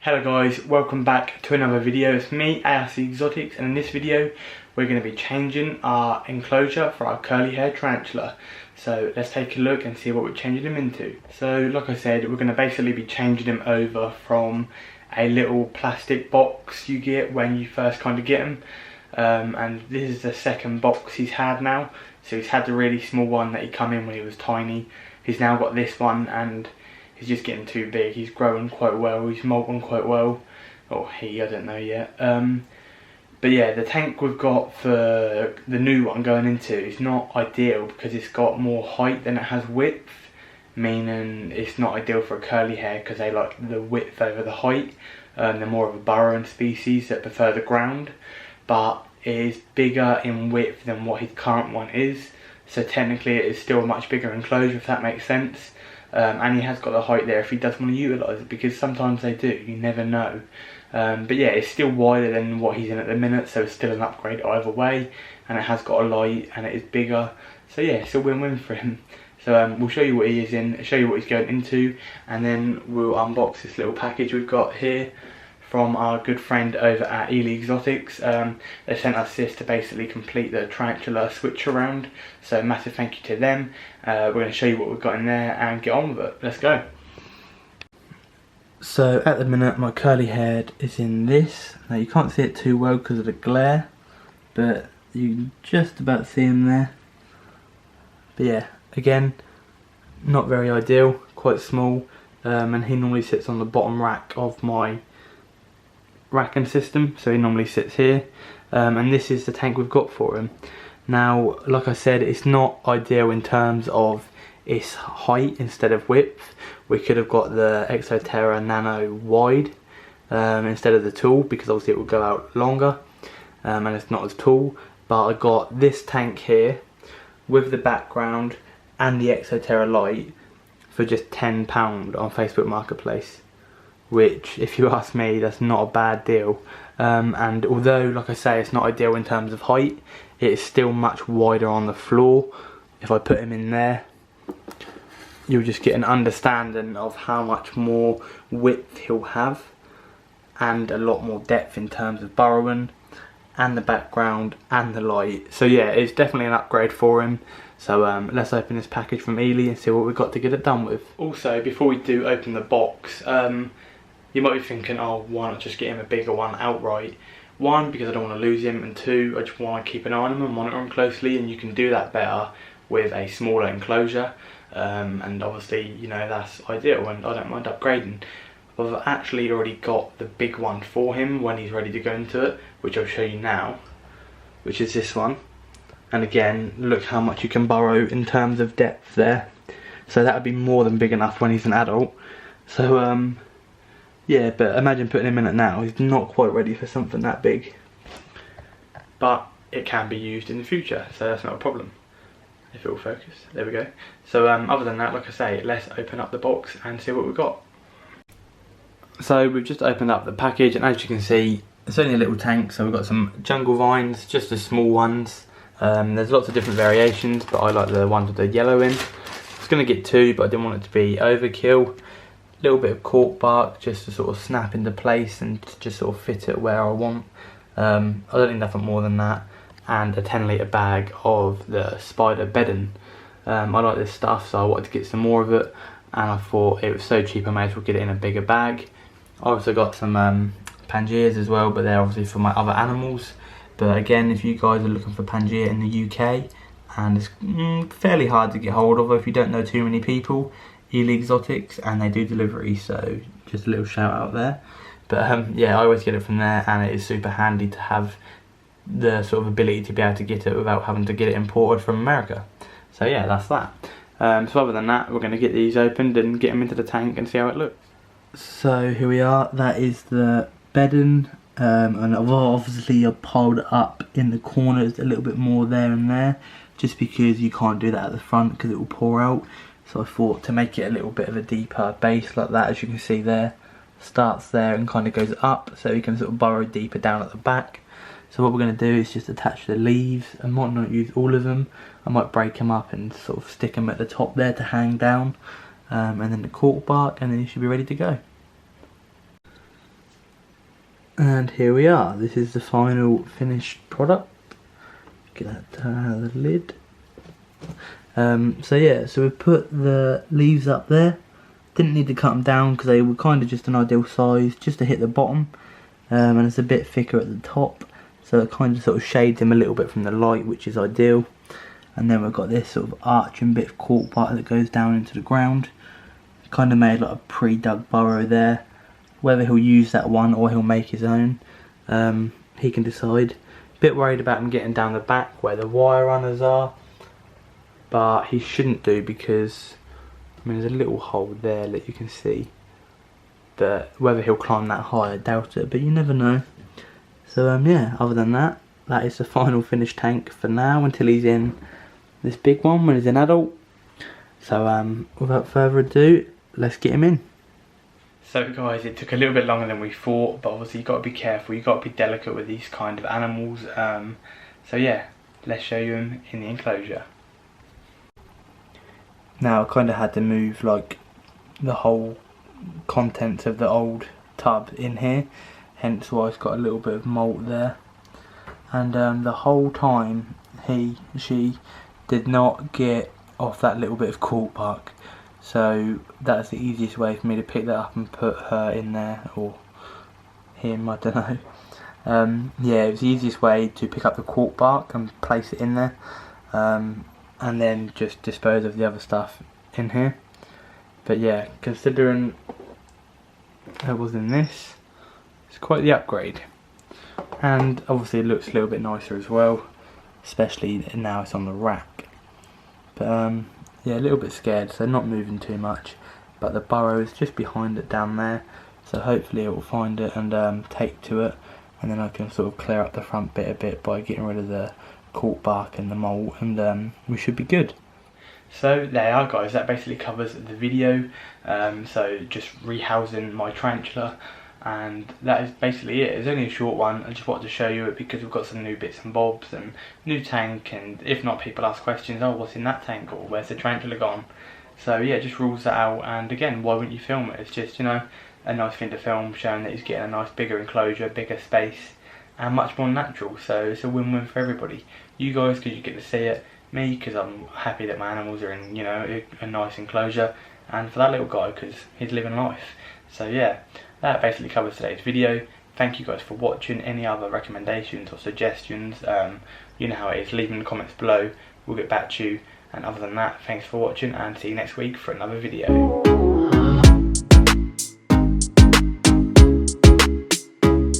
Hello guys, welcome back to another video. It's me, ARC Exotics, and in this video we're going to be changing our enclosure for our curly haired tarantula. So let's take a look and see what we're changing him into. So like I said, we're going to basically be changing him over from a little plastic box you get when you first kind of get him. And this is the second box he's had now. So he's had the really small one that he come in when he was tiny. He's now got this one and he's just getting too big. He's growing quite well, he's molting quite well. Or he, I don't know yet. But yeah, the tank we've got for the new one going into is not ideal because it's got more height than it has width. Meaning it's not ideal for a curly hair because they like the width over the height. They're more of a burrowing species that prefer the ground. But it is bigger in width than what his current one is. So technically it is still a much bigger enclosure, if that makes sense. And he has got the height there if he does want to utilise it, because sometimes they do, you never know. But yeah, it's still wider than what he's in at the minute, so it's still an upgrade either way. And it has got a light and it is bigger, so yeah, it's a win-win for him. So we'll show you what he is in, show you what he's going into, and then we'll unbox this little package we've got here from our good friend over at Ely Exotics. They sent us this to basically complete the tarantula switch around, so massive thank you to them. We're going to show you what we've got in there and get on with it. Let's go. So at the minute my curly head is in this. Now you can't see it too well because of the glare, but you can just about see him there. But yeah, again, not very ideal, quite small, and he normally sits on the bottom rack of my racking system, so he normally sits here, and this is the tank we've got for him. Now like I said, it's not ideal in terms of its height instead of width. We could have got the Exoterra Nano wide instead of the tall, because obviously it will go out longer, and it's not as tall. But I got this tank here with the background and the Exoterra light for just £10 on Facebook Marketplace, which, if you ask me, that's not a bad deal. And although, like I say, it's not ideal in terms of height, it is still much wider on the floor. If I put him in there, you'll just get an understanding of how much more width he'll have, and a lot more depth in terms of burrowing, and the background and the light. So yeah, it's definitely an upgrade for him. So let's open this package from Ely and see what we've got to get it done with. Also, before we do open the box, you might be thinking, oh, why not just get him a bigger one outright? One, because I don't want to lose him, and two, I just want to keep an eye on him and monitor him closely, and you can do that better with a smaller enclosure. And obviously, you know, that's ideal, and I don't mind upgrading. I've actually already got the big one for him when he's ready to go into it, which I'll show you now, which is this one. And again, look how much you can burrow in terms of depth there. So that would be more than big enough when he's an adult. So yeah, but imagine putting him in it now. He's not quite ready for something that big, but it can be used in the future, so that's not a problem. If it will focus, there we go. So other than that, like I say, let's open up the box and see what we've got. So we've just opened up the package, and as you can see, it's only a little tank. So we've got some jungle vines, just the small ones. There's lots of different variations, but I like the ones with the yellow in. I was going to get two, but I didn't want it to be overkill. A little bit of cork bark just to sort of snap into place and just sort of fit it where I want. I don't need nothing more than that. And a 10-litre bag of the spider bedding. I like this stuff, so I wanted to get some more of it, and I thought it was so cheap I may as well get it in a bigger bag. I also got some Pangeas as well, but they're obviously for my other animals. But again, if you guys are looking for Pangea in the UK, and it's fairly hard to get hold of if you don't know too many people, Ely Exotics, and they do delivery, so just a little shout out there. But yeah, I always get it from there, and it is super handy to have the sort of ability to be able to get it without having to get it imported from America. So yeah, that's that. So other than that, we're going to get these opened and get them into the tank and see how it looks. So here we are, that is the bedding, and I've obviously piled it up in the corners a little bit more there and there, just because you can't do that at the front because it will pour out. So I thought to make it a little bit of a deeper base like that, as you can see there, starts there and kind of goes up, so you can sort of burrow deeper down at the back. So what we're going to do is just attach the leaves. I might not use all of them, I might break them up and sort of stick them at the top there to hang down, and then the cork bark, and then you should be ready to go. And here we are. This is the final finished product. Get that out of the lid. So yeah, so we put the leaves up there. Didn't need to cut them down because they were kind of just an ideal size, just to hit the bottom. And it's a bit thicker at the top, so it kind of sort of shades them a little bit from the light, which is ideal. And then we've got this sort of arching bit of cork bark that goes down into the ground. Kind of made like a pre-dug burrow there. Whether he'll use that one or he'll make his own, he can decide. Bit worried about him getting down the back where the wire runners are, but he shouldn't do, because I mean there's a little hole there that you can see. But whether he'll climb that high, I doubt it, but you never know. So yeah, other than that, that is the final finished tank for now, until he's in this big one when he's an adult. So without further ado, let's get him in. So guys, it took a little bit longer than we thought, but obviously you've got to be careful, you've got to be delicate with these kind of animals. So yeah, let's show you him in the enclosure. Now I kind of had to move like the whole contents of the old tub in here, hence why it's got a little bit of mould there. And the whole time she did not get off that little bit of cork bark, so that's the easiest way for me to pick that up and put her in there, or him, I don't know. Yeah, it was the easiest way to pick up the cork bark and place it in there, and then just dispose of the other stuff in here. But yeah, considering it was in this, it's quite the upgrade. And obviously it looks a little bit nicer as well, especially now it's on the rack. But yeah, a little bit scared, so not moving too much. But the burrow is just behind it down there, so hopefully it will find it and take to it. And then I can sort of clear up the front bit a bit by getting rid of the cork bark and the mould, and we should be good. So there you are guys, that basically covers the video. So just rehousing my tarantula, and that is basically it. It's only a short one. I just wanted to show you it because we've got some new bits and bobs and new tank, and if not, people ask questions, oh what's in that tank, or where's the tarantula gone? So yeah, just rules that out. And again, why wouldn't you film it? It's just, you know, a nice thing to film, showing that he's getting a nice bigger enclosure, bigger space, and much more natural. So it's a win-win for everybody. You guys, because you get to see it, me because I'm happy that my animals are in, you know, a nice enclosure, and for that little guy because he's living life. So yeah, that basically covers today's video. Thank you guys for watching. Any other recommendations or suggestions, you know how it is, leave them in the comments below, we'll get back to you. And other than that, thanks for watching, and see you next week for another video.